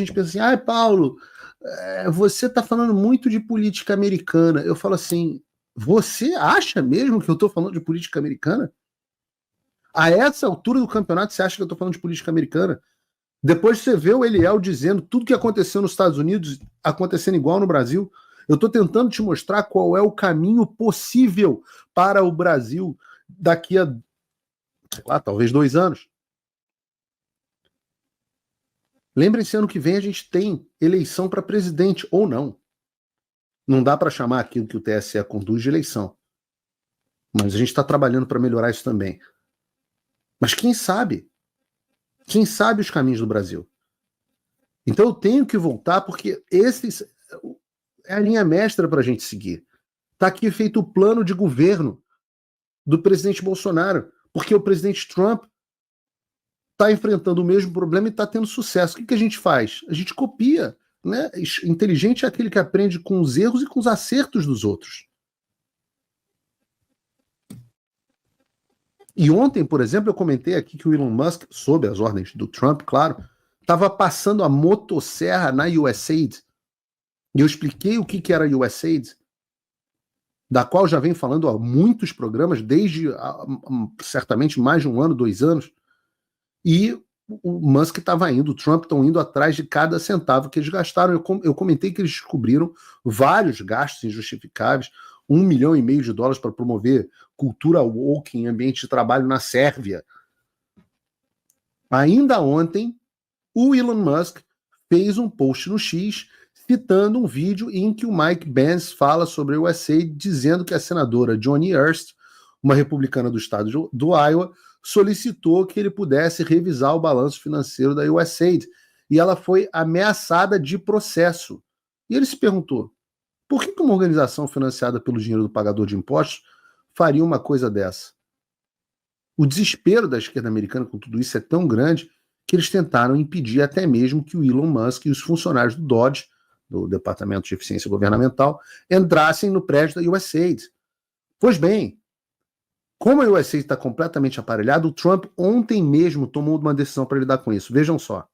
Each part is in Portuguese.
gente pensa assim, Paulo, você está falando muito de política americana. Eu falo assim, você acha mesmo que eu estou falando de política americana? A essa altura do campeonato, você acha que eu estou falando de política americana? Depois você vê o Eliel dizendo tudo que aconteceu nos Estados Unidos acontecendo igual no Brasil. Eu estou tentando te mostrar qual é o caminho possível para o Brasil daqui a, sei lá, talvez 2 anos. Lembrem-se, ano que vem a gente tem eleição para presidente, ou não. Não dá para chamar aquilo que o TSE conduz de eleição. Mas a gente está trabalhando para melhorar isso também. Mas quem sabe? Quem sabe os caminhos do Brasil? Então eu tenho que voltar, porque esse é a linha mestra para a gente seguir. Está aqui feito o plano de governo do presidente Bolsonaro, porque o presidente Trump está enfrentando o mesmo problema e está tendo sucesso. O que a gente faz? A gente copia. Né? Inteligente é aquele que aprende com os erros e com os acertos dos outros. E ontem, por exemplo, eu comentei aqui que o Elon Musk, sob as ordens do Trump, claro, estava passando a motosserra na USAID. E eu expliquei o que era a USAID, da qual já vem falando há muitos programas, desde certamente mais de 1 ano, 2 anos. E o Musk estava indo, o Trump estão indo atrás de cada centavo que eles gastaram. Eu comentei que eles descobriram vários gastos injustificáveis, $1,5 milhão para promover cultura woke em ambiente de trabalho na Sérvia. Ainda ontem, o Elon Musk fez um post no X citando um vídeo em que o Mike Pence fala sobre o USA, dizendo que a senadora Joni Ernst, uma republicana do estado do Iowa, solicitou que ele pudesse revisar o balanço financeiro da USAID. E ela foi ameaçada de processo. E ele se perguntou, por que uma organização financiada pelo dinheiro do pagador de impostos faria uma coisa dessa? O desespero da esquerda americana com tudo isso é tão grande que eles tentaram impedir até mesmo que o Elon Musk e os funcionários do DOGE, do Departamento de Eficiência Governamental, entrassem no prédio da USAID. Pois bem, como a USAID está completamente aparelhada, o Trump ontem mesmo tomou uma decisão para lidar com isso. Vejam só.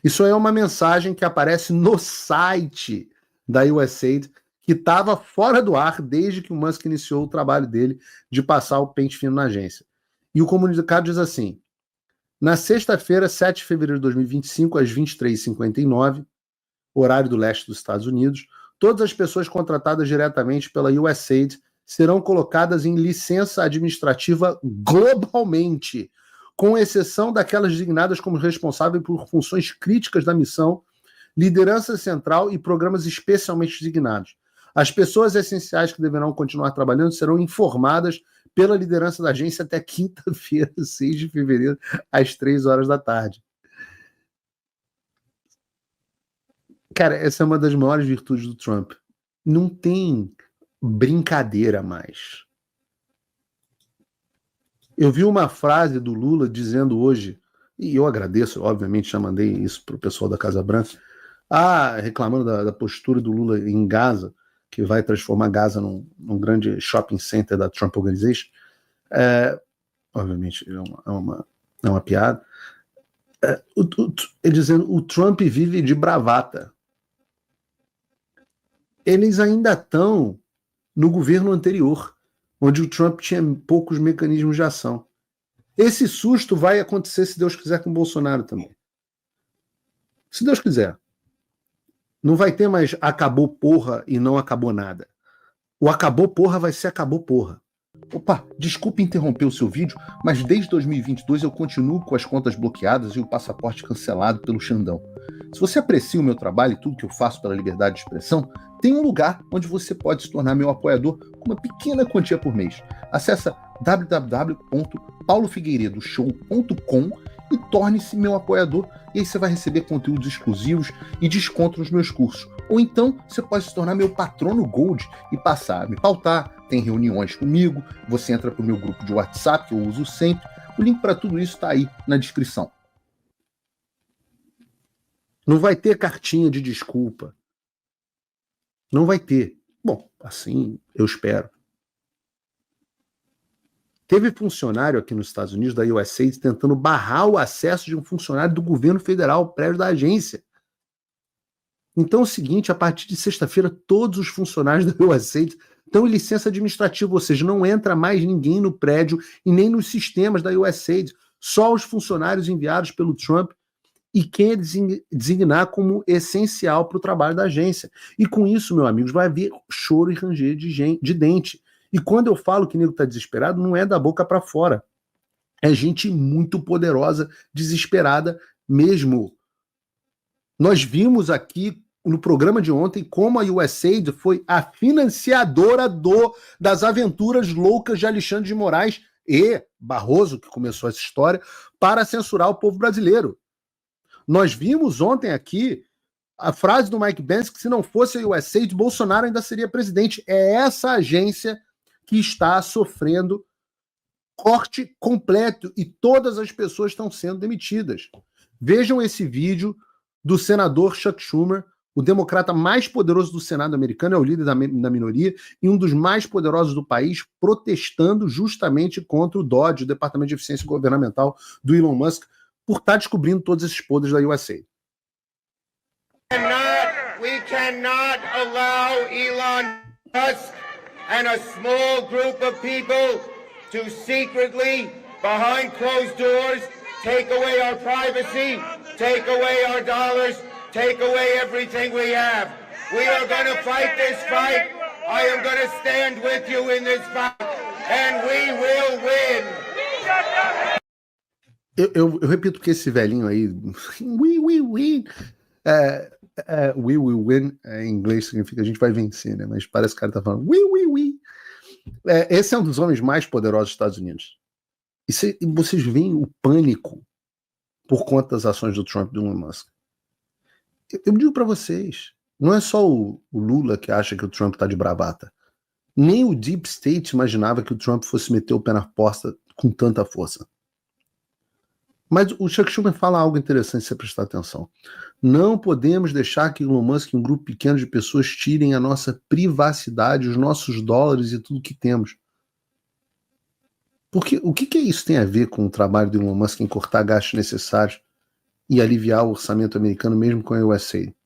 Isso é uma mensagem que aparece no site da USAID, que estava fora do ar desde que o Musk iniciou o trabalho dele de passar o pente fino na agência. E o comunicado diz assim, na sexta-feira, 7 de fevereiro de 2025, às 23h59, horário do leste dos Estados Unidos, todas as pessoas contratadas diretamente pela USAID serão colocadas em licença administrativa globalmente, com exceção daquelas designadas como responsáveis por funções críticas da missão, liderança central e programas especialmente designados. As pessoas essenciais que deverão continuar trabalhando serão informadas pela liderança da agência até quinta-feira, 6 de fevereiro, às 3 horas da tarde. Cara, essa é uma das maiores virtudes do Trump. Não tem brincadeira mais. Eu vi uma frase do Lula dizendo hoje, e eu agradeço, obviamente já mandei isso para o pessoal da Casa Branca, reclamando da postura do Lula em Gaza, que vai transformar Gaza num grande shopping center da Trump Organization. Obviamente é uma piada. Ele dizendo o Trump vive de bravata. Eles ainda estão no governo anterior, onde o Trump tinha poucos mecanismos de ação. Esse susto vai acontecer, se Deus quiser, com o Bolsonaro também. Se Deus quiser. Não vai ter mais acabou porra e não acabou nada. O acabou porra vai ser acabou porra. Opa, desculpe interromper o seu vídeo, mas desde 2022 eu continuo com as contas bloqueadas e o passaporte cancelado pelo Xandão. Se você aprecia o meu trabalho e tudo que eu faço pela liberdade de expressão, tem um lugar onde você pode se tornar meu apoiador com uma pequena quantia por mês. Acesse www.paulofigueiredoshow.com e torne-se meu apoiador, e aí você vai receber conteúdos exclusivos e desconto nos meus cursos. Ou então você pode se tornar meu patrono Gold e passar a me pautar, tem reuniões comigo, você entra para o meu grupo de WhatsApp, que eu uso sempre. O link para tudo isso está aí na descrição. Não vai ter cartinha de desculpa. Não vai ter. Bom, assim eu espero. Teve funcionário aqui nos Estados Unidos, da USAID, tentando barrar o acesso de um funcionário do governo federal ao prédio da agência. Então é o seguinte, a partir de sexta-feira, todos os funcionários da USAID estão em licença administrativa, ou seja, não entra mais ninguém no prédio e nem nos sistemas da USAID, só os funcionários enviados pelo Trump e quem ele designar como essencial para o trabalho da agência. E com isso, meus amigos, vai haver choro e ranger de dente. E quando eu falo que o nego está desesperado, não é da boca para fora. É gente muito poderosa, desesperada mesmo. Nós vimos aqui no programa de ontem como a USAID foi a financiadora das aventuras loucas de Alexandre de Moraes e Barroso, que começou essa história, para censurar o povo brasileiro. Nós vimos ontem aqui a frase do Mike Pence que se não fosse a USAID, Bolsonaro ainda seria presidente. É essa agência que está sofrendo corte completo e todas as pessoas estão sendo demitidas. Vejam esse vídeo do senador Chuck Schumer, o democrata mais poderoso do Senado americano, é o líder da minoria e um dos mais poderosos do país, protestando justamente contra o DOGE, o Departamento de Eficiência Governamental do Elon Musk, por estar descobrindo todos esses podres da USAID. We cannot allow Elon Musk and a small group of people to secretly, behind closed doors, take away our privacy, take away our dollars, take away everything we have. We are going to fight this fight. I am going to stand with you in this fight, and we will win. Eu repito que esse velhinho aí, we will win, em inglês significa a gente vai vencer, né? Mas parece que o cara tá falando we. Esse é um dos homens mais poderosos dos Estados Unidos. E vocês veem o pânico por conta das ações do Trump e do Elon Musk. Eu digo para vocês, não é só o Lula que acha que o Trump tá de bravata. Nem o Deep State imaginava que o Trump fosse meter o pé na porta com tanta força. Mas o Chuck Schumer fala algo interessante se você prestar atenção. Não podemos deixar que Elon Musk e um grupo pequeno de pessoas tirem a nossa privacidade, os nossos dólares e tudo que temos. Porque o que isso tem a ver com o trabalho do Elon Musk em cortar gastos necessários e aliviar o orçamento americano mesmo com a USAID?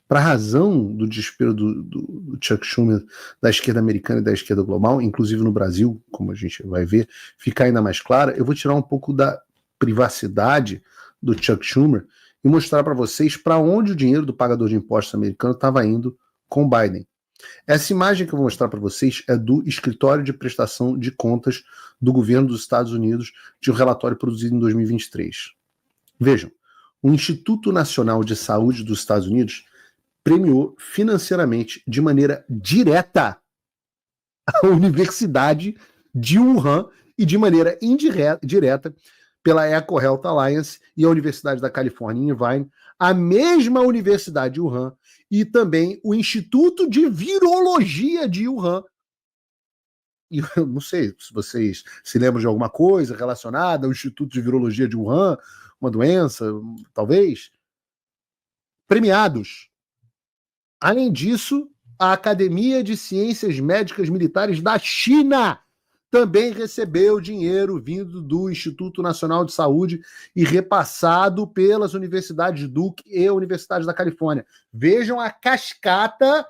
Para a razão do desespero do Chuck Schumer, da esquerda americana e da esquerda global, inclusive no Brasil, como a gente vai ver, ficar ainda mais clara, eu vou tirar um pouco da privacidade do Chuck Schumer e mostrar para vocês para onde o dinheiro do pagador de impostos americano estava indo com Biden. Essa imagem que eu vou mostrar para vocês é do Escritório de Prestação de Contas do Governo dos Estados Unidos, de um relatório produzido em 2023. Vejam, o Instituto Nacional de Saúde dos Estados Unidos premiou financeiramente, de maneira direta, a Universidade de Wuhan e de maneira indireta pela EcoHealth Alliance e a Universidade da Califórnia em Irvine, a mesma Universidade de Wuhan e também o Instituto de Virologia de Wuhan. E eu não sei se vocês se lembram de alguma coisa relacionada ao Instituto de Virologia de Wuhan, uma doença, talvez. Premiados. Além disso, a Academia de Ciências Médicas Militares da China também recebeu dinheiro vindo do Instituto Nacional de Saúde e repassado pelas universidades Duke e a Universidade da Califórnia. Vejam a cascata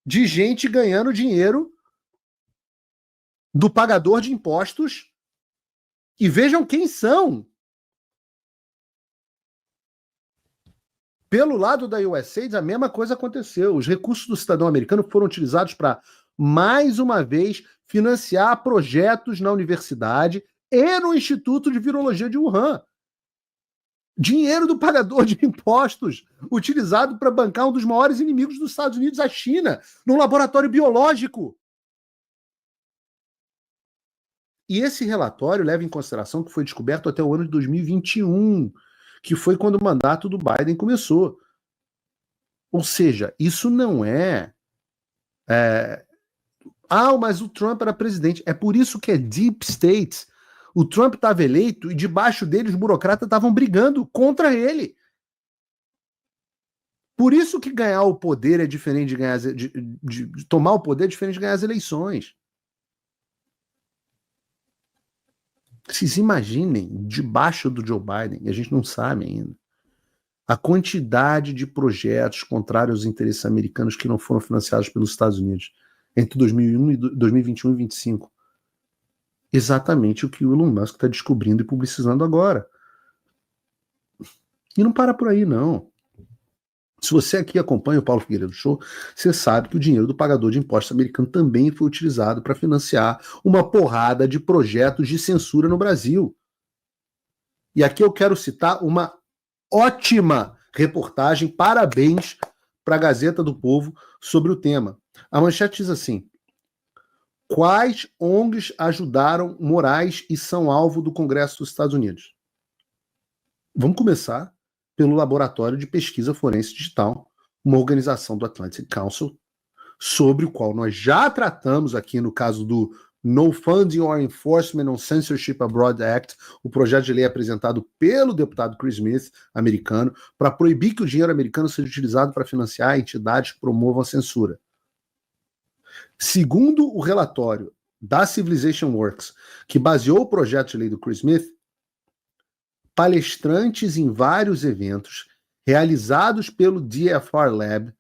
de gente ganhando dinheiro do pagador de impostos e vejam quem são. Pelo lado da USAID, a mesma coisa aconteceu. Os recursos do cidadão americano foram utilizados para, mais uma vez, financiar projetos na universidade e no Instituto de Virologia de Wuhan. Dinheiro do pagador de impostos utilizado para bancar um dos maiores inimigos dos Estados Unidos, a China, num laboratório biológico. E esse relatório leva em consideração que foi descoberto até o ano de 2021, que foi quando o mandato do Biden começou. Ou seja, isso não mas o Trump era presidente. É por isso que é Deep State. O Trump estava eleito e debaixo dele os burocratas estavam brigando contra ele. Por isso que ganhar o poder é diferente de ganhar de tomar o poder é diferente de ganhar as eleições. Vocês imaginem, debaixo do Joe Biden, e a gente não sabe ainda, a quantidade de projetos contrários aos interesses americanos que não foram financiados pelos Estados Unidos entre 2021 e 2025. Exatamente o que o Elon Musk está descobrindo e publicizando agora. E não para por aí, não. Se você aqui acompanha o Paulo Figueiredo Show, você sabe que o dinheiro do pagador de impostos americano também foi utilizado para financiar uma porrada de projetos de censura no Brasil. E aqui eu quero citar uma ótima reportagem, parabéns para a Gazeta do Povo sobre o tema. A manchete diz assim: quais ONGs ajudaram Moraes e são alvo do Congresso dos Estados Unidos? Vamos começar pelo Laboratório de Pesquisa Forense Digital, uma organização do Atlantic Council, sobre o qual nós já tratamos aqui no caso do No Funding or Enforcement on Censorship Abroad Act, o projeto de lei apresentado pelo deputado Chris Smith, americano, para proibir que o dinheiro americano seja utilizado para financiar entidades que promovam a censura. Segundo o relatório da Civilization Works, que baseou o projeto de lei do Chris Smith, palestrantes em vários eventos realizados pelo DFR Lab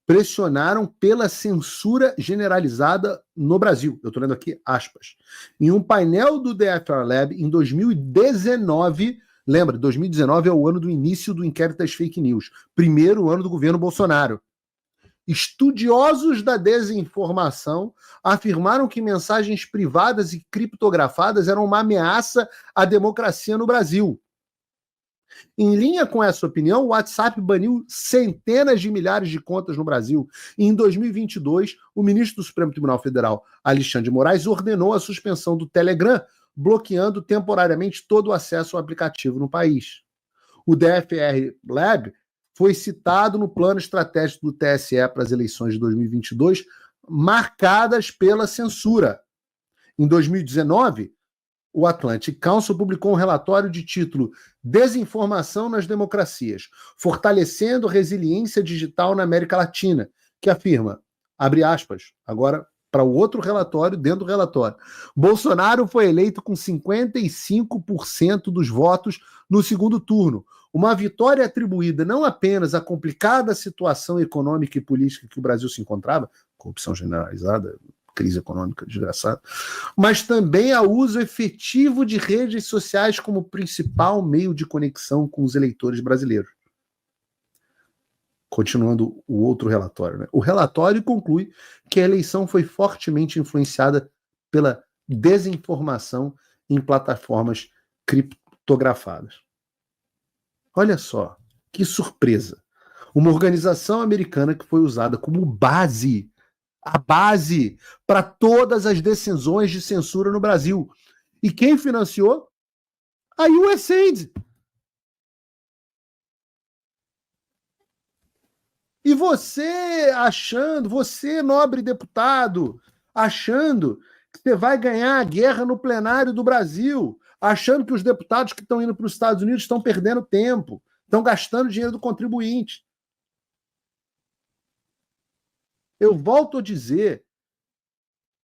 pressionaram pela censura generalizada no Brasil. Eu estou lendo aqui aspas. Em um painel do DFR Lab em 2019, lembra, 2019 é o ano do início do inquérito das fake news, primeiro ano do governo Bolsonaro. Estudiosos da desinformação afirmaram que mensagens privadas e criptografadas eram uma ameaça à democracia no Brasil. Em linha com essa opinião, o WhatsApp baniu centenas de milhares de contas no Brasil. E em 2022, o ministro do Supremo Tribunal Federal, Alexandre de Moraes, ordenou a suspensão do Telegram, bloqueando temporariamente todo o acesso ao aplicativo no país. O DFR Lab foi citado no plano estratégico do TSE para as eleições de 2022, marcadas pela censura. Em 2019, o Atlantic Council publicou um relatório de título Desinformação nas Democracias, fortalecendo a resiliência digital na América Latina, que afirma, abre aspas, agora para o outro relatório, dentro do relatório, Bolsonaro foi eleito com 55% dos votos no segundo turno, uma vitória atribuída não apenas à complicada situação econômica e política que o Brasil se encontrava, corrupção generalizada, crise econômica desgraçada, mas também ao uso efetivo de redes sociais como principal meio de conexão com os eleitores brasileiros. Continuando o outro relatório, né? O relatório conclui que a eleição foi fortemente influenciada pela desinformação em plataformas criptografadas. Olha só, que surpresa. Uma organização americana que foi usada como base, a base para todas as decisões de censura no Brasil. E quem financiou? A USAID. E você achando, você, nobre deputado, achando que você vai ganhar a guerra no plenário do Brasil, achando que os deputados que estão indo para os Estados Unidos estão perdendo tempo, estão gastando dinheiro do contribuinte. Eu volto a dizer,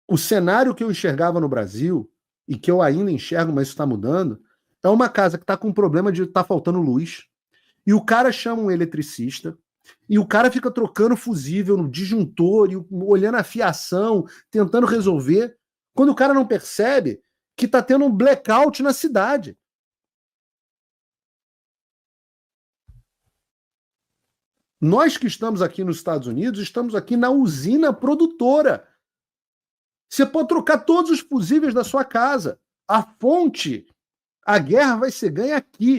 o cenário que eu enxergava no Brasil, e que eu ainda enxergo, mas isso está mudando, é uma casa que está com um problema de estar faltando luz, e o cara chama um eletricista, e o cara fica trocando fusível no disjuntor, e olhando a fiação, tentando resolver, quando o cara não percebe que está tendo um blackout na cidade. Nós que estamos aqui nos Estados Unidos, estamos aqui na usina produtora. Você pode trocar todos os fusíveis da sua casa. A fonte, a guerra vai ser ganha aqui.